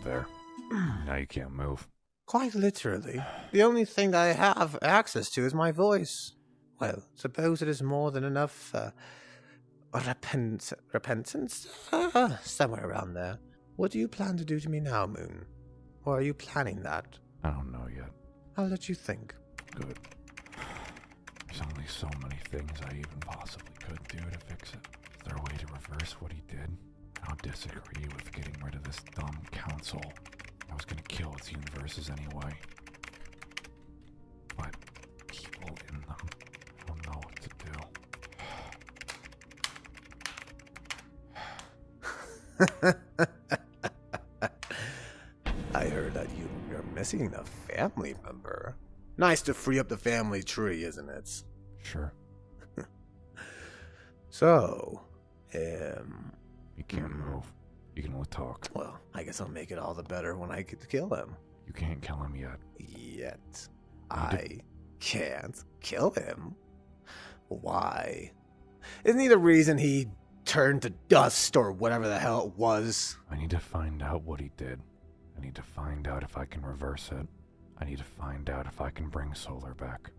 up there. Now you can't move. Quite literally. The only thing I have access to is my voice. Well, suppose it is more than enough, repentance? Somewhere around there. What do you plan to do to me now, Moon? Or are you planning that? I don't know yet. I'll let you think. Good. There's only so many things I even possibly could do to fix it. Is there a way to reverse what he did? I don't disagree with getting rid of this dumb council. I was gonna kill its universes anyway. But people in them, I don't know what to do. I heard that you're missing a family member. Nice to free up the family tree, isn't it? Sure. So, You can't move. You can only talk. well, I guess I'll make it all the better when I get to kill him. You can't kill him yet. Yet. I can't kill him. Why? Isn't he the reason he turned to dust or whatever the hell it was? I need to find out what he did. I need to find out if I can reverse it. I need to find out if I can bring Solar back.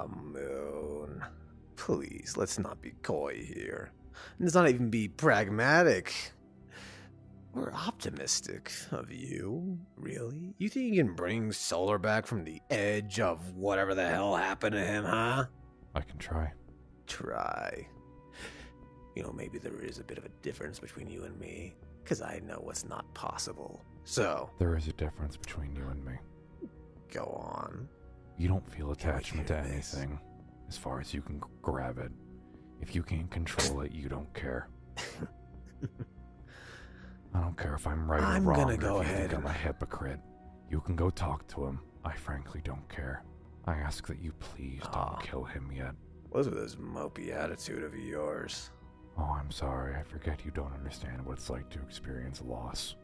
Moon. Please, let's not be coy here. Let's not even be pragmatic. We're optimistic of you, really? You think you can bring Solar back from the edge of whatever the hell happened to him, huh? I can try. Try. You know, maybe there is a bit of a difference between you and me, because I know what's not possible. So, There is a difference between you and me. go on. You don't feel attachment to hear this? anything, as far as you can grab it. If you can't control it, you don't care. I don't care if I'm right I'm or wrong, gonna or go if you ahead think I'm a and- hypocrite. You can go talk to him. I frankly don't care. I ask that you please Aw. don't kill him yet. What's with this mopey attitude of yours? Oh, I'm sorry. I forget you don't understand what it's like to experience loss.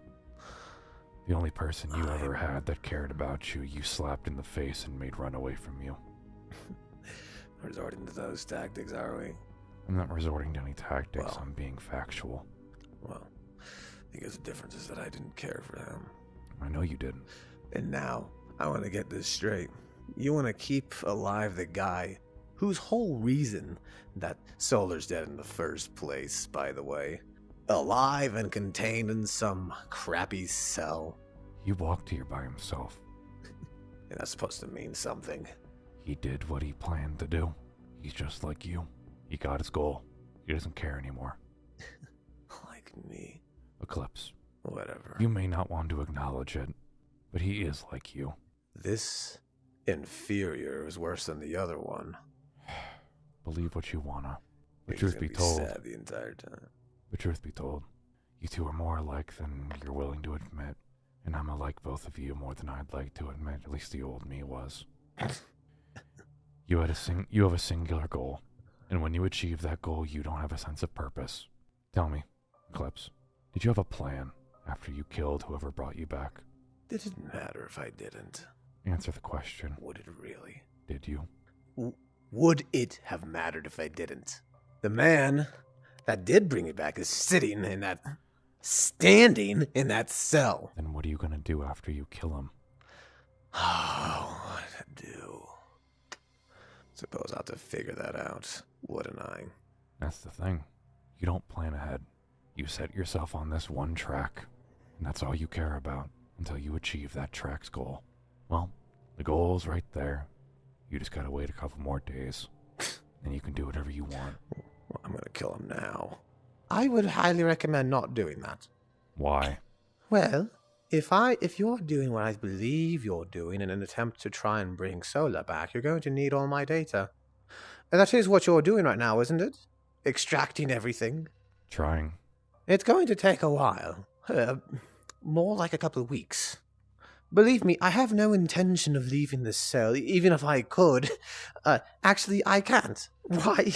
The only person you ever had that cared about you, you slapped in the face and made run away from you. Resorting to those tactics, are we? I'm not resorting to any tactics. Well. I'm being factual. Well, I guess the difference is that I didn't care for him. I know you didn't. And now, I want to get this straight. You want to keep alive the guy whose whole reason that Solar's dead in the first place, by the way. Alive and contained in some crappy cell. He walked here by himself. And that's supposed to mean something. He did what he planned to do. He's just like you. He got his goal. He doesn't care anymore. Like me. Eclipse, Whatever. you may not want to acknowledge it, but he is like you. This inferior is worse than the other one. Believe what you wanna. The He's truth gonna be told, sad the entire time. the truth be told, you two are more alike than you're willing to admit, and I'm alike both of you more than I'd like to admit. At least the old me was. You have a singular goal, and when you achieve that goal, you don't have a sense of purpose. Tell me, Eclipse, did you have a plan after you killed whoever brought you back? It didn't matter if I didn't. Answer the question. Would it really? Did you? Would it have mattered if I didn't? The man that did bring me back is standing in that cell. Then what are you gonna do after you kill him? Oh, what to do? Suppose I'll have to figure that out, wouldn't I? That's the thing. You don't plan ahead. You set yourself on this one track, and that's all you care about until you achieve that track's goal. Well, the goal's right there. You just gotta wait a couple more days, and you can do whatever you want. Well, I'm gonna kill him now. I would highly recommend not doing that. Why? Well, if you're doing what I believe you're doing in an attempt to try and bring Solar back, you're going to need all my data. And that is what you're doing right now, isn't it? Extracting everything. Trying. It's going to take a while. More like a couple of weeks. Believe me, I have no intention of leaving this cell, even if I could. Actually, I can't. Why?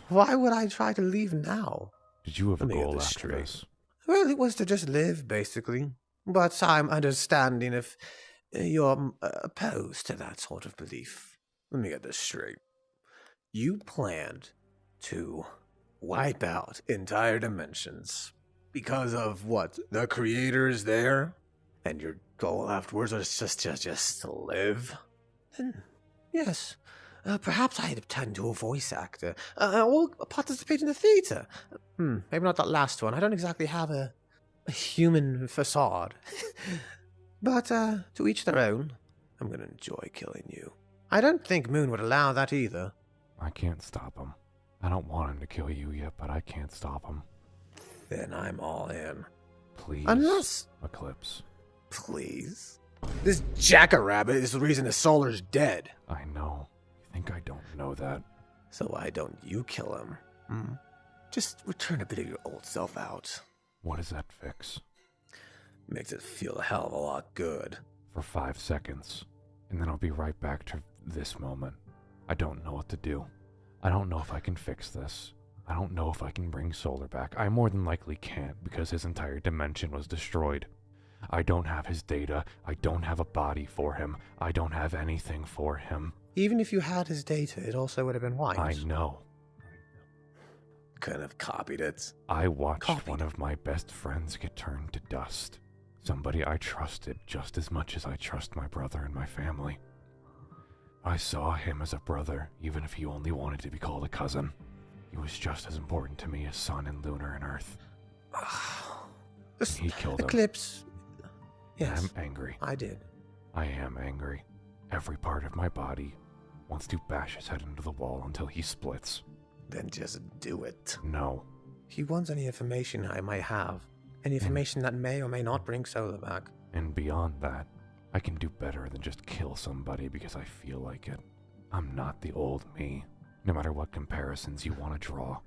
Why would I try to leave now? Did you have a Let me get goal this after straight. this? Well, it was to just live, basically. But I'm understanding if you're opposed to that sort of belief. Let me get this straight. You planned to wipe out entire dimensions. Because of what? The creator's there? And your goal afterwards was just to live? Then, yes. Perhaps I'd turn into a voice actor. Or participate in the theater. Maybe not that last one. I don't exactly have a human facade. But, to each their own. I'm gonna enjoy killing you. I don't think Moon would allow that either. I can't stop him. I don't want him to kill you yet, but I can't stop him. Then I'm all in. Please, Unless... Eclipse. Please. This jackrabbit is the reason the Solar's dead. I know. You think I don't know that? So why don't you kill him? Just return a bit of your old self out. What does that fix? Makes it feel a hell of a lot good. For 5 seconds. And then I'll be right back to this moment. I don't know what to do. I don't know if I can fix this. I don't know if I can bring Solar back. I more than likely can't because his entire dimension was destroyed. I don't have his data. I don't have a body for him. I don't have anything for him. Even if you had his data, it also would have been wiped. I know. Couldn't have copied it. I watched one of my best friends get turned to dust. Somebody I trusted just as much as I trust my brother and my family. I saw him as a brother, even if he only wanted to be called a cousin. He was just as important to me as Sun and Lunar and Earth. And he killed him. Eclipse. Yes. I'm angry. I did. I am angry. Every part of my body wants to bash his head into the wall until he splits. Then just do it. No. He wants any information I might have. Any information that may or may not bring Solar back. And beyond that, I can do better than just kill somebody because I feel like it. I'm not the old me, no matter what comparisons you want to draw.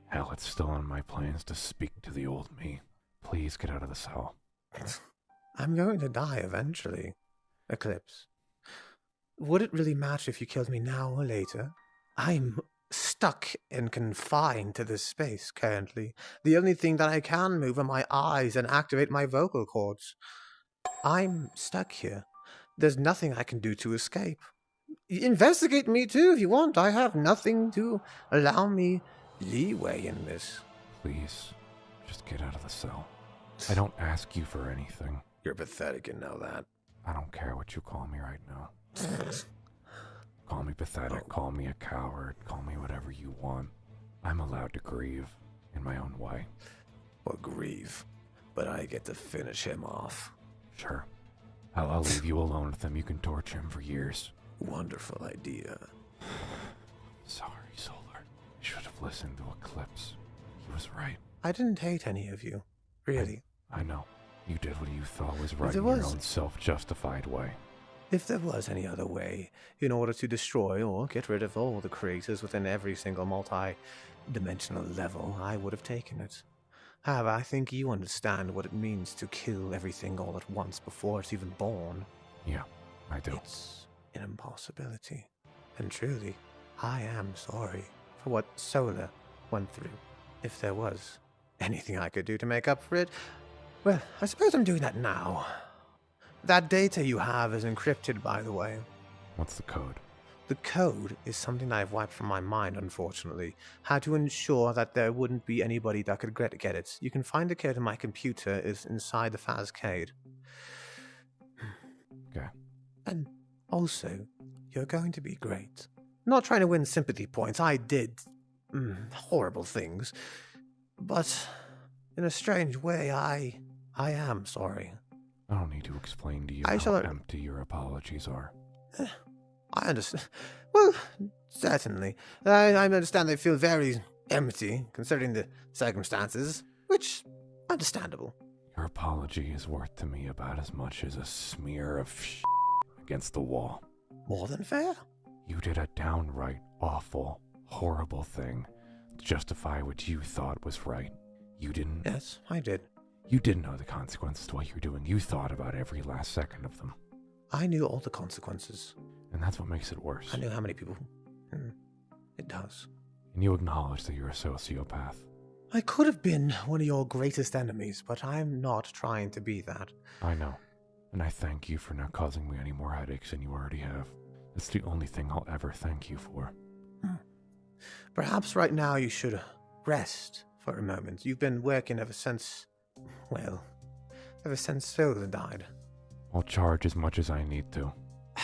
Hell, it's still in my plans to speak to the old me. Please get out of the cell. I'm going to die eventually. Eclipse. Would it really matter if you killed me now or later? I'm stuck and confined to this space currently. The only thing that I can move are my eyes and activate my vocal cords. I'm stuck here. There's nothing I can do to escape. Investigate me too if you want. I have nothing to allow me leeway in this. Please, just get out of the cell. I don't ask you for anything. You're pathetic, you know that. I don't care what you call me right now. Call me pathetic, call me a coward, call me whatever you want. I'm allowed to grieve in my own way. Or grieve, but I get to finish him off. Sure. I'll leave you alone with him. You can torture him for years. Wonderful idea. Sorry, Solar. I should have listened to Eclipse. He was right. I didn't hate any of you. Really. I know. You did what you thought was right in your own self-justified way. If there was any other way, in order to destroy or get rid of all the creators within every single multi-dimensional level, I would have taken it. However, I think you understand what it means to kill everything all at once before it's even born. Yeah, I do. It's an impossibility. And truly, I am sorry for what Solar went through. If there was anything I could do to make up for it, well, I suppose I'm doing that now. That data you have is encrypted, by the way. What's the code? The code is something I've wiped from my mind, unfortunately. How to ensure that there wouldn't be anybody that could get it. You can find the code in my computer. It's inside the Fazcade. Okay. And also, you're going to be great. Not trying to win sympathy points. I did horrible things. But in a strange way, I am sorry. I don't need to explain to you how empty your apologies are. I understand. Well, certainly. I understand they feel very empty, considering the circumstances, which, understandable. Your apology is worth to me about as much as a smear of against the wall. More than fair. You did a downright awful, horrible thing to justify what you thought was right. You didn't... Yes, I did. You didn't know the consequences to what you're doing. You thought about every last second of them. I knew all the consequences. And that's what makes it worse. I knew how many people... It does. And you acknowledge that you're a sociopath. I could have been one of your greatest enemies, but I'm not trying to be that. I know. And I thank you for not causing me any more headaches than you already have. It's the only thing I'll ever thank you for. Perhaps right now you should rest for a moment. You've been working ever since Silver died. I'll charge as much as I need to.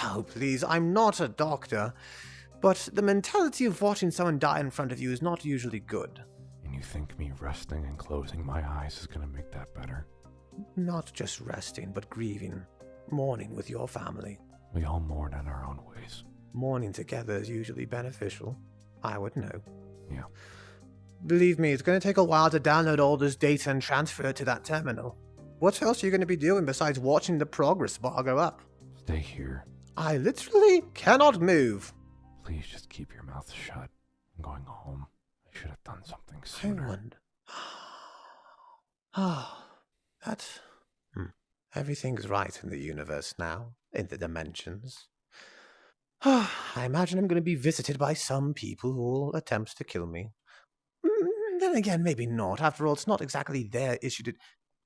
Oh, please, I'm not a doctor, but the mentality of watching someone die in front of you is not usually good. And you think me resting and closing my eyes is gonna make that better? Not just resting, but grieving, mourning with your family. We all mourn in our own ways. Mourning together is usually beneficial. I would know. Yeah. Believe me, it's going to take a while to download all this data and transfer it to that terminal. What else are you going to be doing besides watching the progress bar go up? Stay here. I literally cannot move. Please just keep your mouth shut. I'm going home. I should have done something I sooner. wonder. That's... Everything's right in the universe now, in the dimensions. I imagine I'm going to be visited by some people who will attempt to kill me. Then again, maybe not. After all, it's not exactly their issue to...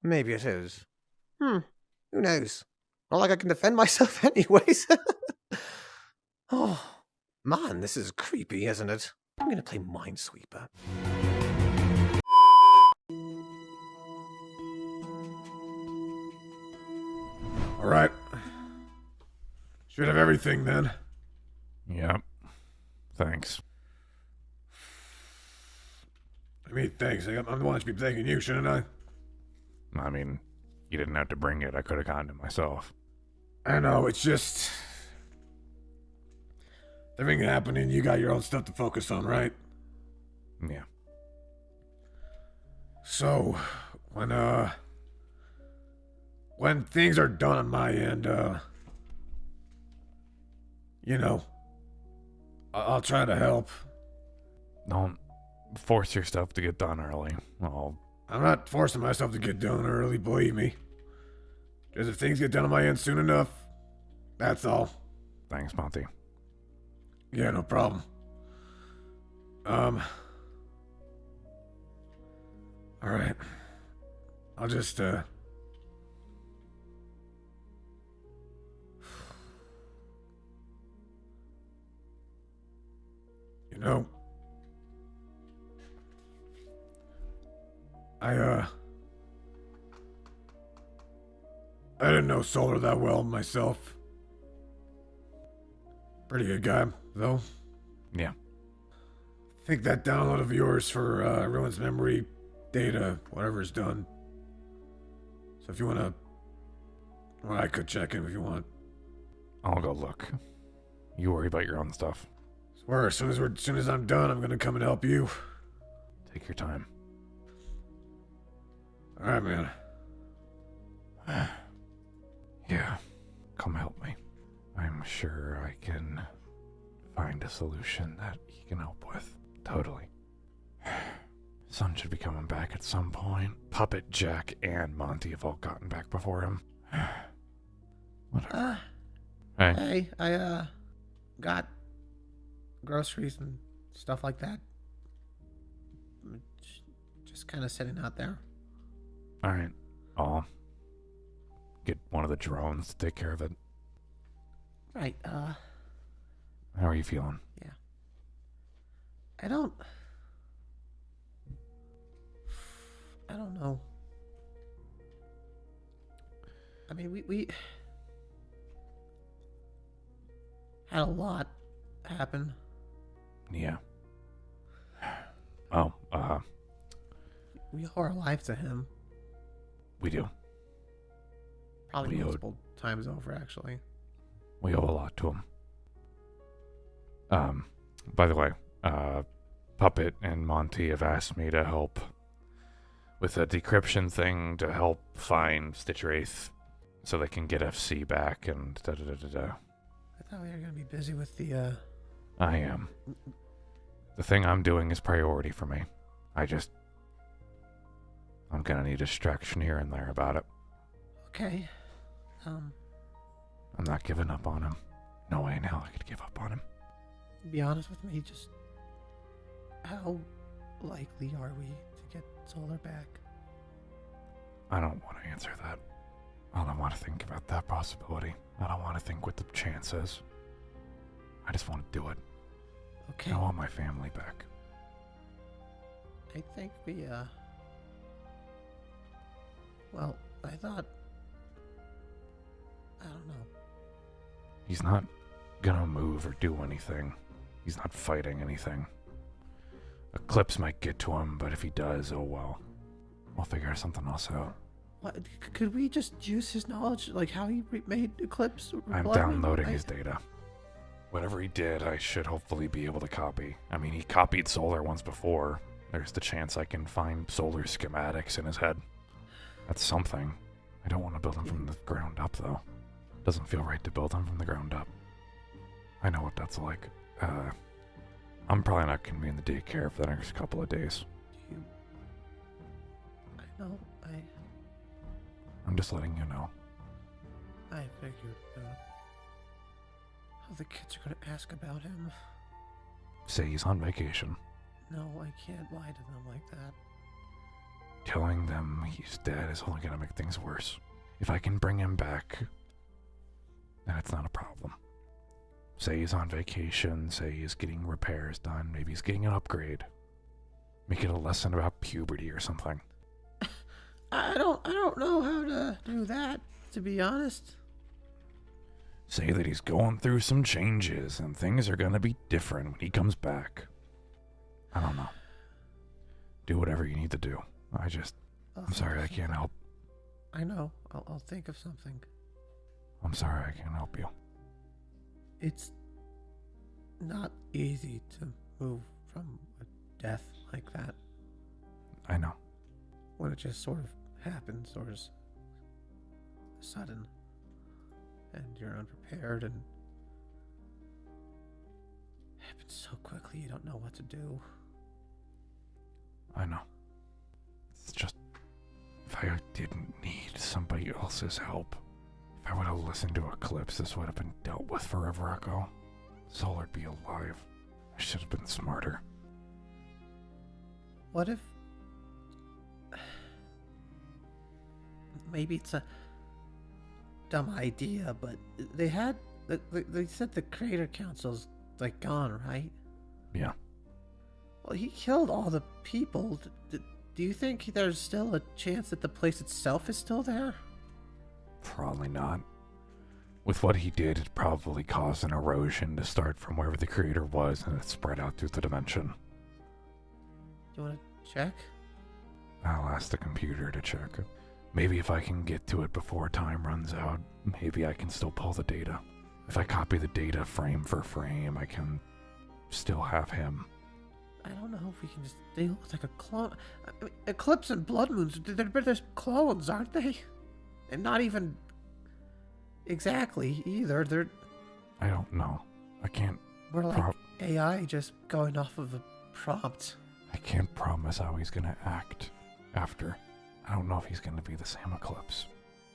Maybe it is. Who knows? Not like I can defend myself anyways. Oh, man, this is creepy, isn't it? I'm going to play Minesweeper. Alright. Should have everything then. Yep. Thanks. I mean, thanks. I'm the one that should be thanking you, shouldn't I? I mean, you didn't have to bring it. I could have gotten it myself. I know, it's just... Everything happening, you got your own stuff to focus on, right? Yeah. So, when things are done on my end, you know, I'll try to help. Don't force your stuff to get done early. I'm not forcing myself to get done early, believe me. Just if things get done on my end soon enough, that's all. Thanks, Monty. Yeah, no problem. Alright. I'll just, You know, I didn't know Solar that well myself. Pretty good guy, though. Yeah. I think that download of yours for everyone's memory data, whatever's done. So if you want to... Well, I could check in if you want. I'll go look. You worry about your own stuff. Swear, as soon as I'm done, I'm gonna come and help you. Take your time. Alright, man. Yeah. Come help me. I'm sure I can find a solution that he can help with. Totally. Son should be coming back at some point. Puppet, Jack, and Monty have all gotten back before him. Whatever. Hey. Hey, I, got groceries and stuff like that. Just kind of sitting out there. Alright. I'll get one of the drones to take care of it. Right, How are you feeling? yeah. I don't know. I mean, we had a lot happen. Yeah. Oh, We owe our life to him. we do. Probably We owed- multiple times over, actually. We owe a lot to him. By the way, Puppet and Monty have asked me to help with a decryption thing to help find Stitch Wraith so they can get FC back and da-da-da-da-da. I thought we were going to be busy with the, I am. The thing I'm doing is priority for me. I'm gonna need a distraction here and there about it. Okay. I'm not giving up on him. No way in hell I could give up on him. Be honest with me, just how likely are we to get Solar back? I don't want to answer that. I don't want to think about that possibility. I don't want to think what the chance is. I just want to do it. Okay. I want my family back. I think we, well, I thought... I don't know. He's not gonna move or do anything. He's not fighting anything. Eclipse might get to him, but if he does, oh well. We'll figure something else out. What, could we just use his knowledge, like how he made Eclipse? I'm downloading his data. Whatever he did, I should hopefully be able to copy. I mean, he copied Solar once before. There's the chance I can find Solar schematics in his head. That's something. I don't want to build him from the ground up, though. Doesn't feel right to build him from the ground up. I know what that's like. I'm probably not going to be in the daycare for the next couple of days. I know, I'm just letting you know. I figured, how the kids are going to ask about him. Say he's on vacation. No, I can't lie to them like that. Telling them he's dead is only going to make things worse. If I can bring him back, then it's not a problem. Say he's on vacation, say he's getting repairs done, maybe he's getting an upgrade. Make it a lesson about puberty or something. I don't know how to do that, to be honest. Say that he's going through some changes and things are gonna be different when he comes back. I don't know. Do whatever you need to do. I'm sorry I can't help. I know. I'll think of something. I'm sorry I can't help you. It's not easy to move from a death like that. I know. When it just sort of happens or is sudden and you're unprepared and happens so quickly you don't know what to do. I know. It's just, if I didn't need somebody else's help, if I would have listened to Eclipse, this would have been dealt with forever ago. Solar'd be alive. I should have been smarter. What if... Maybe it's a dumb idea, but they said the Creator Council's, like, gone, right? Yeah. Well, he killed all the people. Do you think there's still a chance that the place itself is still there? Probably not. With what he did, it probably caused an erosion to start from wherever the creator was and it spread out through the dimension. You want to check? I'll ask the computer to check. Maybe if I can get to it before time runs out, maybe I can still pull the data. If I copy the data frame for frame, I can still have him. I don't know if we can just... They look like a clone. I mean, Eclipse and Blood Moons, they're clones, aren't they? And not even... exactly, either. They're... I don't know. I can't... We're like AI just going off of a prompt. I can't promise how he's gonna act after. I don't know if he's gonna be the same Eclipse.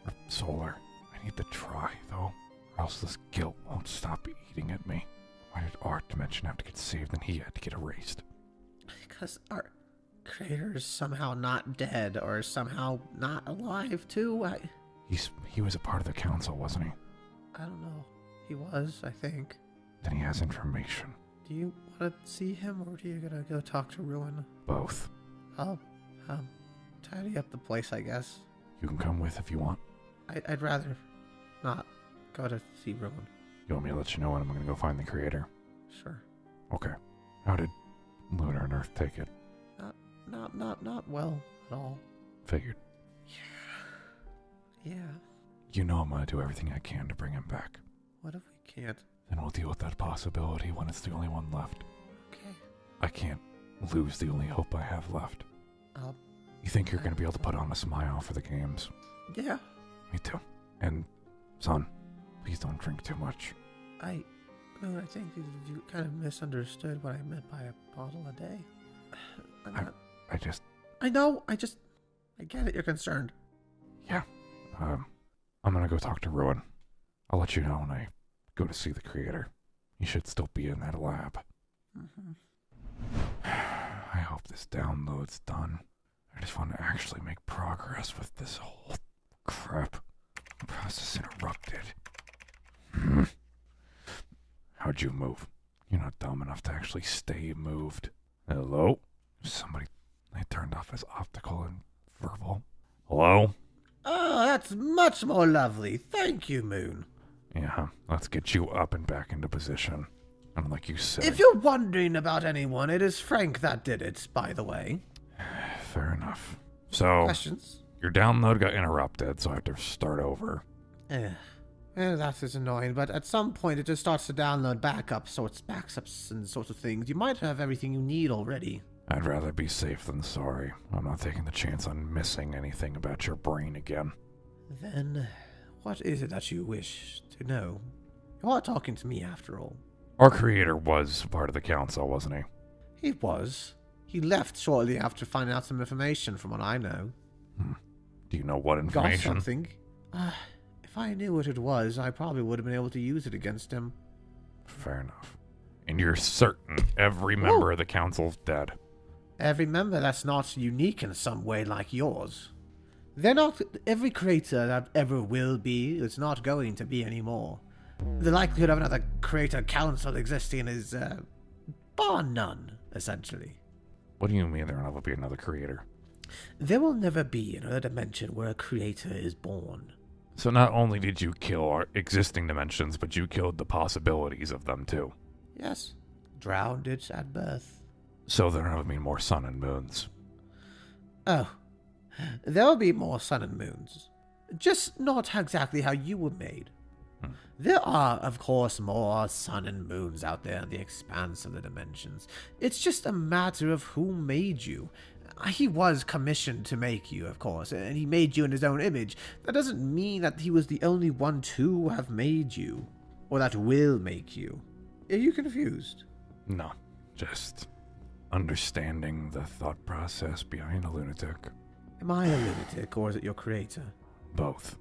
Or Solar. I need to try, though. Or else this guilt won't stop eating at me. Why did our dimension have to get saved and he had to get erased? Because our creator is somehow not dead or somehow not alive, too. He was a part of the council, wasn't he? I don't know. He was, I think. Then he has information. Do you want to see him, or are you gonna go talk to Ruin? Both. I'll tidy up the place, I guess. You can come with if you want. I'd rather not go to see Ruin. You want me to let you know when I'm gonna go find the creator? Sure. Okay. How did Lunar and Earth take it? Not well at all. Figured. Yeah. You know I'm gonna do everything I can to bring him back. What if we can't? Then we'll deal with that possibility when it's the only one left. Okay. I can't lose the only hope I have left. I'll... You think you're gonna be able to put on a smile for the games? Yeah. Me too. And, son, please don't drink too much. I think you kind of misunderstood what I meant by a bottle a day. I know, I get it, you're concerned. Yeah. I'm gonna go talk to Ruin. I'll let you know when I go to see the creator. He should still be in that lab. Mm-hmm. I hope this download's done. I just want to actually make progress with this whole crap. Process interrupted. How'd you move? You're not dumb enough to actually stay moved. Hello? Somebody... They turned off his optical and verbal. Hello? Oh, that's much more lovely. Thank you, Moon. Yeah, let's get you up and back into position. And like you said... If you're wondering about anyone, it is Frank that did it, by the way. Fair enough. So... Questions? Your download got interrupted, so I have to start over. Well, that is annoying, but at some point it just starts to download backups and sorts of things. You might have everything you need already. I'd rather be safe than sorry. I'm not taking the chance on missing anything about your brain again. Then, what is it that you wish to know? You are talking to me, after all. Our creator was part of the council, wasn't he? He was. He left shortly after finding out some information, from what I know. Do you know what information? Got something. If I knew what it was, I probably would have been able to use it against him. Fair enough. And you're certain every member of the council's dead? Every member that's not unique in some way like yours. They're not... Every creator that ever will be is not going to be anymore. The likelihood of another creator council existing is, bar none, essentially. What do you mean there will never be another creator? There will never be another dimension where a creator is born. So not only did you kill our existing dimensions, but you killed the possibilities of them too. Yes. Drowned it at birth. So there will be more sun and moons. Oh. There will be more sun and moons. Just not exactly how you were made. There are, of course, more sun and moons out there in the expanse of the dimensions. It's just a matter of who made you. He was commissioned to make you, of course, and he made you in his own image. That doesn't mean that he was the only one to have made you, or that will make you. Are you confused? No, just understanding the thought process behind a lunatic. Am I a lunatic, or is it your creator? Both.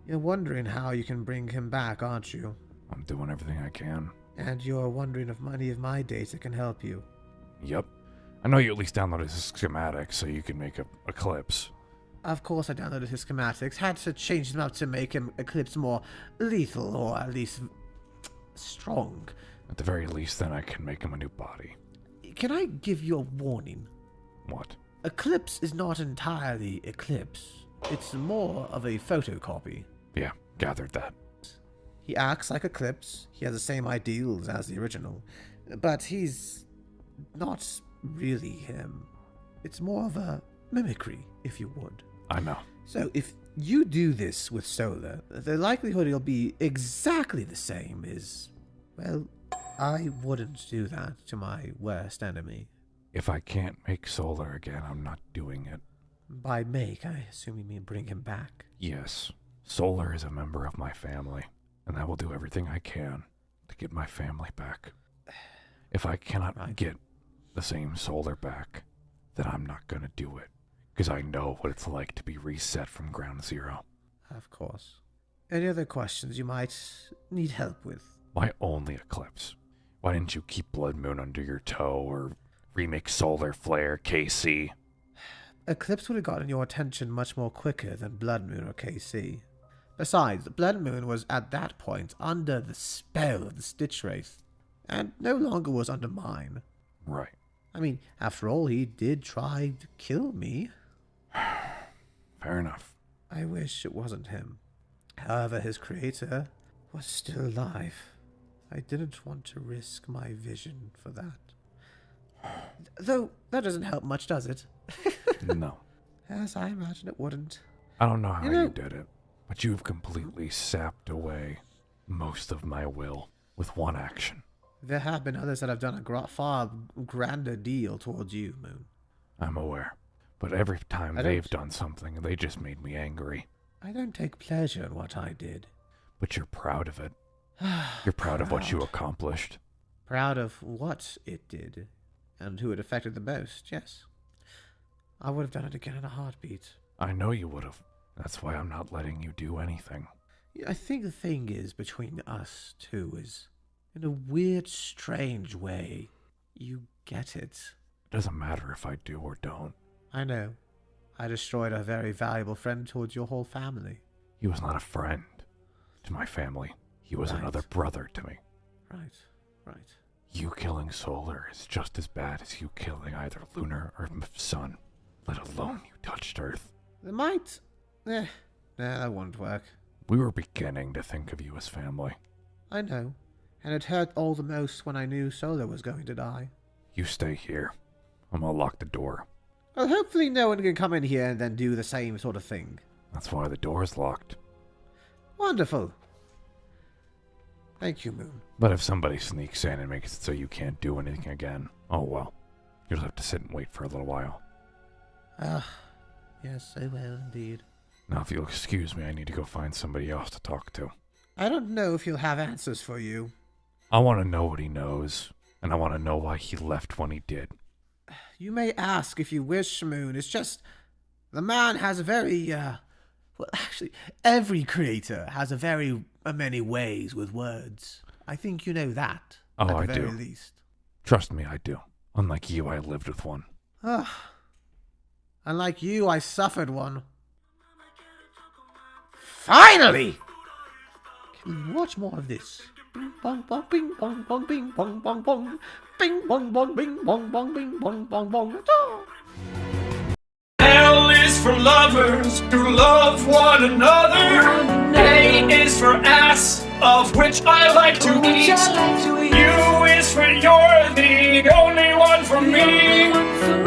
You're wondering how you can bring him back, aren't you? I'm doing everything I can. And you're wondering if any of my data can help you. Yep. I know you at least downloaded his schematics so you can make a Eclipse. Of course I downloaded his schematics. Had to change them up to make him Eclipse more lethal, or at least strong. At the very least, then I can make him a new body. Can I give you a warning? What? Eclipse is not entirely Eclipse. It's more of a photocopy. Yeah, gathered that. He acts like Eclipse. He has the same ideals as the original. But he's not really him. It's more of a mimicry, if you would. I know. So if you do this with Solar, the likelihood it'll be exactly the same is, well, I wouldn't do that to my worst enemy. If I can't make Solar again, I'm not doing it. By make, I assume you mean bring him back. Yes, Solar is a member of my family, and I will do everything I can to get my family back. If I cannot get the same Solar back, then I'm not going to do it, because I know what it's like to be reset from ground zero. Of course. Any other questions you might need help with? Why only Eclipse? Why didn't you keep Blood Moon under your toe, or remake Solar Flare KC? Eclipse would have gotten your attention much more quicker than Blood Moon or KC. Besides, Blood Moon was at that point under the spell of the Stitch Wraith, and no longer was under mine. Right. I mean, after all, he did try to kill me. Fair enough. I wish it wasn't him. However, his creator was still alive. I didn't want to risk my vision for that. Though, that doesn't help much, does it? No. Yes, I imagine it wouldn't. I don't know how you did it, but you've completely sapped away most of my will with one action. There have been others that have done a far grander deal towards you, Moon. I'm aware. But every time they've done something, they just made me angry. I don't take pleasure in what I did. But you're proud of it. You're proud of what you accomplished. Proud of what it did, and who it affected the most, yes. I would have done it again in a heartbeat. I know you would have. That's why I'm not letting you do anything. I think the thing is, between us two, is, in a weird, strange way, you get it. It doesn't matter if I do or don't. I know. I destroyed a very valuable friend towards your whole family. He was not a friend to my family. He was another brother to me. Right. You killing Solar is just as bad as you killing either Lunar or Sun, let alone you touched Earth. It might. Nah, that won't work. We were beginning to think of you as family. I know. And it hurt all the most when I knew Solar was going to die. You stay here. I'm gonna lock the door. Well, hopefully no one can come in here and then do the same sort of thing. That's why the door's locked. Wonderful. Thank you, Moon. But if somebody sneaks in and makes it so you can't do anything again, oh well. You'll have to sit and wait for a little while. Yes, I will indeed. Now, if you'll excuse me, I need to go find somebody else to talk to. I don't know if he'll have answers for you. I want to know what he knows, and I want to know why he left when he did. You may ask if you wish, Moon. It's just, the man has a very, well, actually, every creator has a very many ways with words. I think you know that. Oh, at I the do. very least. Trust me, I do. Unlike you, I lived with one. Unlike you, I suffered one. Finally! Can we watch more of this? Bing bong bong bing bong bong bing bong bong bong. Bing bong bong bing bong bong bing bong bong bong. L is for lovers who love one another. A is for ass, of which I like to eat. U is for you're the only one for me.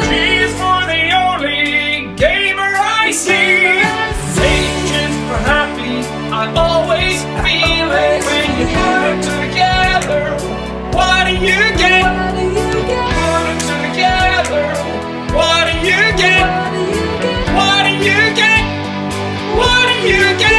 G is for the only gamer I see. H is for happy, I always feel it. When you put them together, what do you get? Put them together, what do you get? What do you get? What do you get?